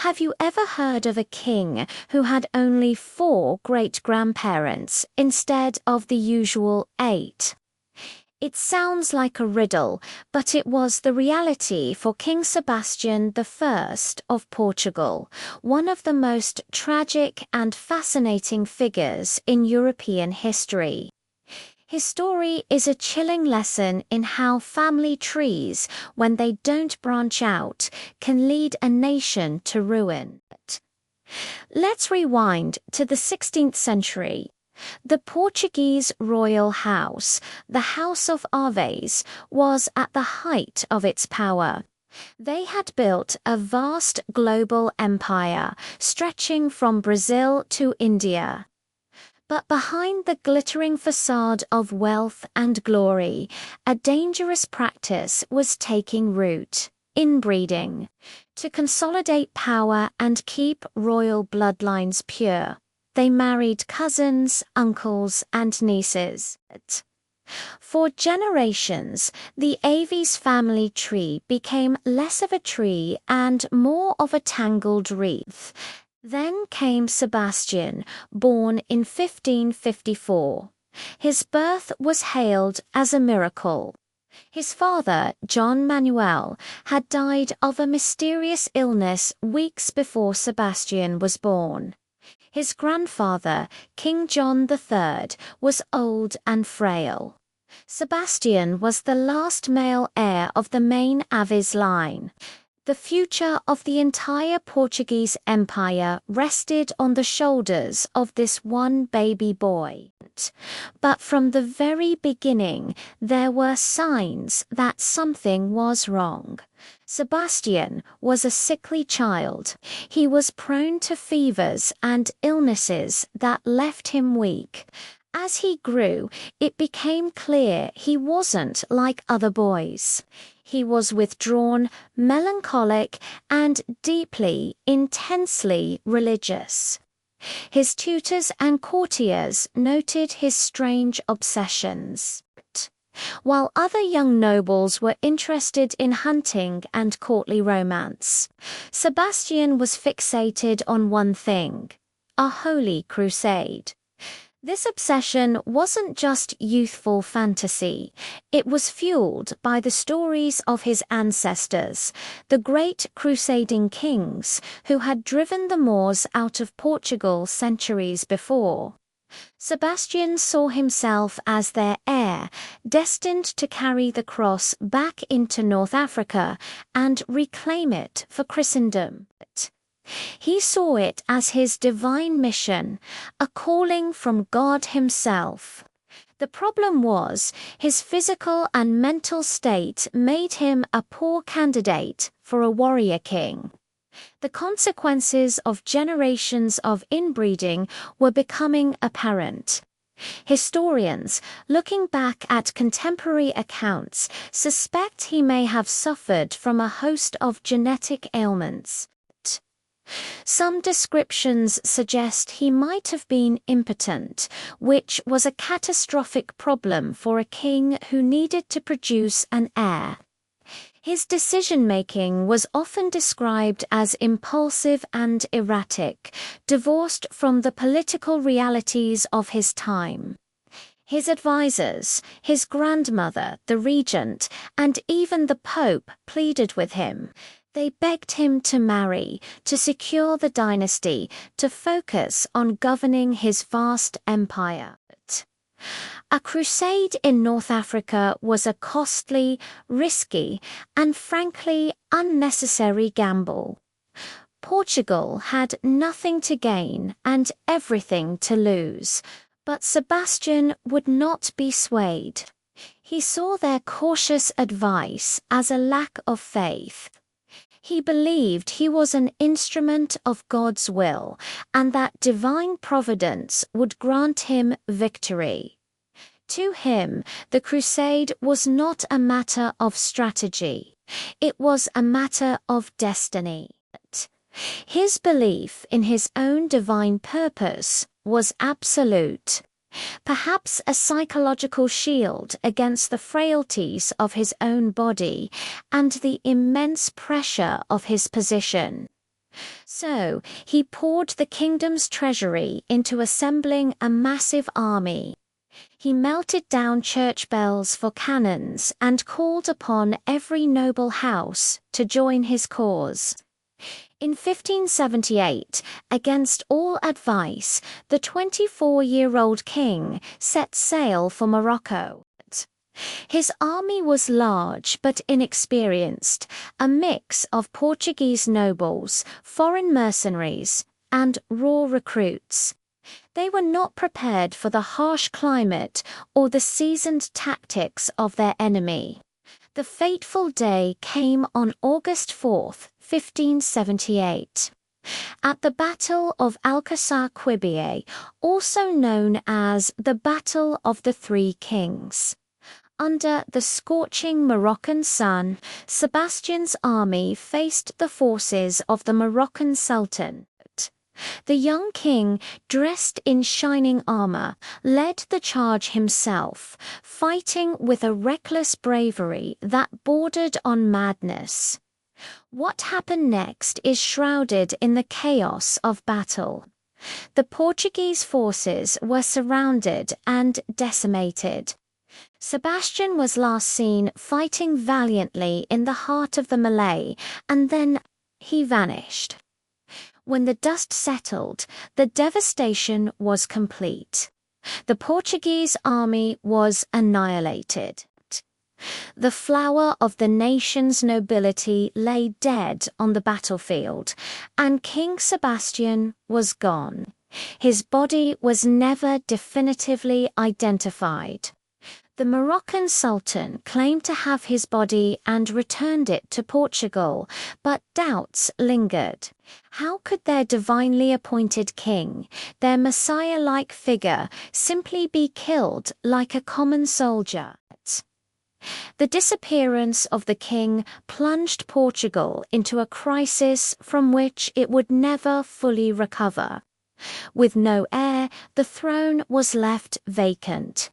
Have you ever heard of a king who had only 4 great-grandparents instead of the usual 8? It sounds like a riddle, but it was the reality for King Sebastian I of Portugal, one of the most tragic and fascinating figures in European history. His story is a chilling lesson in how family trees, when they don't branch out, can lead a nation to ruin. Let's rewind to the 16th century. The Portuguese royal house, the House of Aviz, was at the height of its power. They had built a vast global empire, stretching from Brazil to India. But behind the glittering facade of wealth and glory, a dangerous practice was taking root: inbreeding, to consolidate power and keep royal bloodlines pure. They married cousins, uncles, and nieces. For generations, the Aviz family tree became less of a tree and more of a tangled wreath. Then came Sebastian, born in 1554. His birth was hailed as a miracle. His father, John Manuel, had died of a mysterious illness weeks before Sebastian was born. His grandfather, King John III, was old and frail. Sebastian was the last male heir of the main Aviz line. The future of the entire Portuguese empire rested on the shoulders of this one baby boy. But from the very beginning, there were signs that something was wrong. Sebastian was a sickly child. He was prone to fevers and illnesses that left him weak. As he grew, it became clear he wasn't like other boys. He was withdrawn, melancholic, and deeply, intensely religious. His tutors and courtiers noted his strange obsessions. While other young nobles were interested in hunting and courtly romance, Sebastian was fixated on one thing: a holy crusade. This obsession wasn't just youthful fantasy. It was fueled by the stories of his ancestors, the great crusading kings who had driven the Moors out of Portugal centuries before. Sebastian saw himself as their heir, destined to carry the cross back into North Africa and reclaim it for Christendom. He saw it as his divine mission, a calling from God himself. The problem was, his physical and mental state made him a poor candidate for a warrior king. The consequences of generations of inbreeding were becoming apparent. Historians, looking back at contemporary accounts, suspect he may have suffered from a host of genetic ailments. Some descriptions suggest he might have been impotent, which was a catastrophic problem for a king who needed to produce an heir. His decision-making was often described as impulsive and erratic, divorced from the political realities of his time. His advisors, his grandmother, the regent, and even the Pope pleaded with him. They begged him to marry, to secure the dynasty, to focus on governing his vast empire. A crusade in North Africa was a costly, risky, and frankly unnecessary gamble. Portugal had nothing to gain and everything to lose, but Sebastian would not be swayed. He saw their cautious advice as a lack of faith. He believed he was an instrument of God's will, and that divine providence would grant him victory. To him, the crusade was not a matter of strategy. It was a matter of destiny. His belief in his own divine purpose was absolute. Perhaps a psychological shield against the frailties of his own body and the immense pressure of his position. So he poured the kingdom's treasury into assembling a massive army. He melted down church bells for cannons and called upon every noble house to join his cause. In 1578, against all advice, the 24-year-old king set sail for Morocco. His army was large but inexperienced, a mix of Portuguese nobles, foreign mercenaries, and raw recruits. They were not prepared for the harsh climate or the seasoned tactics of their enemy. The fateful day came on August 4th, 1578. At the Battle of Alcácer Quibir, also known as the Battle of the Three Kings. Under the scorching Moroccan sun, Sebastian's army faced the forces of the Moroccan Sultan. The young king, dressed in shining armor, led the charge himself, fighting with a reckless bravery that bordered on madness. What happened next is shrouded in the chaos of battle. The Portuguese forces were surrounded and decimated. Sebastian was last seen fighting valiantly in the heart of the melee, and then he vanished. When the dust settled, the devastation was complete. The Portuguese army was annihilated. The flower of the nation's nobility lay dead on the battlefield, and King Sebastian was gone. His body was never definitively identified. The Moroccan Sultan claimed to have his body and returned it to Portugal, but doubts lingered. How could their divinely appointed king, their messiah-like figure, simply be killed like a common soldier? The disappearance of the king plunged Portugal into a crisis from which it would never fully recover. With no heir, the throne was left vacant.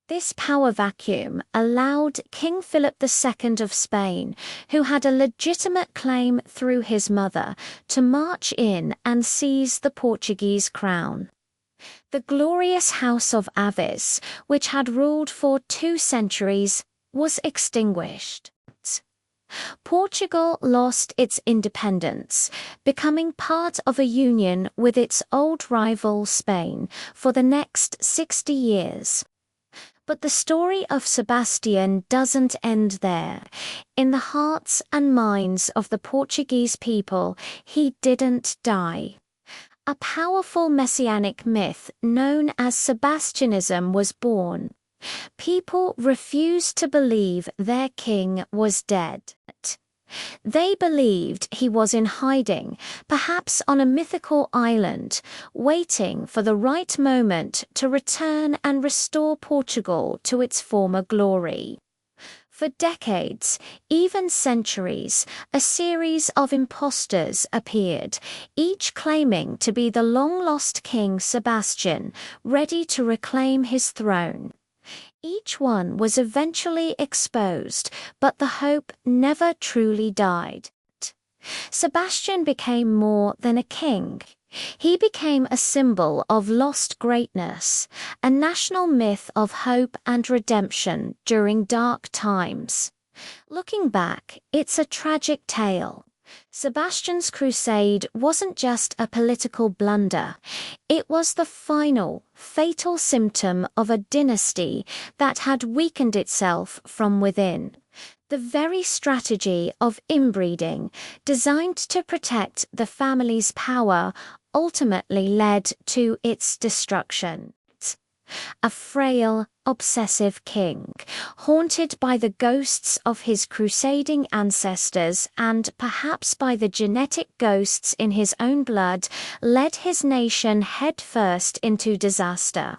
This power vacuum allowed King Philip II of Spain, who had a legitimate claim through his mother, to march in and seize the Portuguese crown. The glorious house of Aviz, which had ruled for 2 centuries, was extinguished. Portugal lost its independence, becoming part of a union with its old rival Spain for the next 60 years. But the story of Sebastian doesn't end there. In the hearts and minds of the Portuguese people, he didn't die. A powerful messianic myth known as Sebastianism was born. People refused to believe their king was dead. They believed he was in hiding, perhaps on a mythical island, waiting for the right moment to return and restore Portugal to its former glory. For decades, even centuries, a series of impostors appeared, each claiming to be the long-lost King Sebastian, ready to reclaim his throne. Each one was eventually exposed, but the hope never truly died. Sebastian became more than a king. He became a symbol of lost greatness, a national myth of hope and redemption during dark times. Looking back, it's a tragic tale. Sebastian's crusade wasn't just a political blunder. It was the final, fatal symptom of a dynasty that had weakened itself from within. The very strategy of inbreeding, designed to protect the family's power, ultimately led to its destruction. A frail, obsessive king, haunted by the ghosts of his crusading ancestors and perhaps by the genetic ghosts in his own blood, led his nation headfirst into disaster.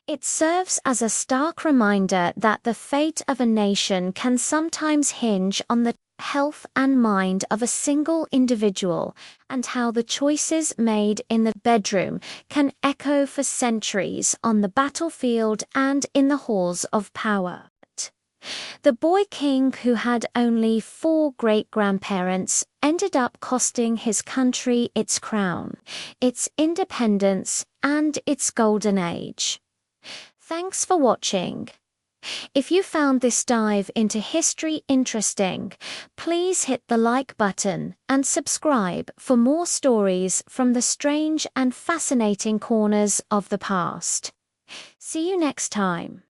It serves as a stark reminder that the fate of a nation can sometimes hinge on the health and mind of a single individual, and how the choices made in the bedroom can echo for centuries on the battlefield and in the halls of power. The boy king who had only 4 great-grandparents ended up costing his country its crown, its independence, and its golden age. Thanks for watching. If you found this dive into history interesting, please hit the like button and subscribe for more stories from the strange and fascinating corners of the past. See you next time.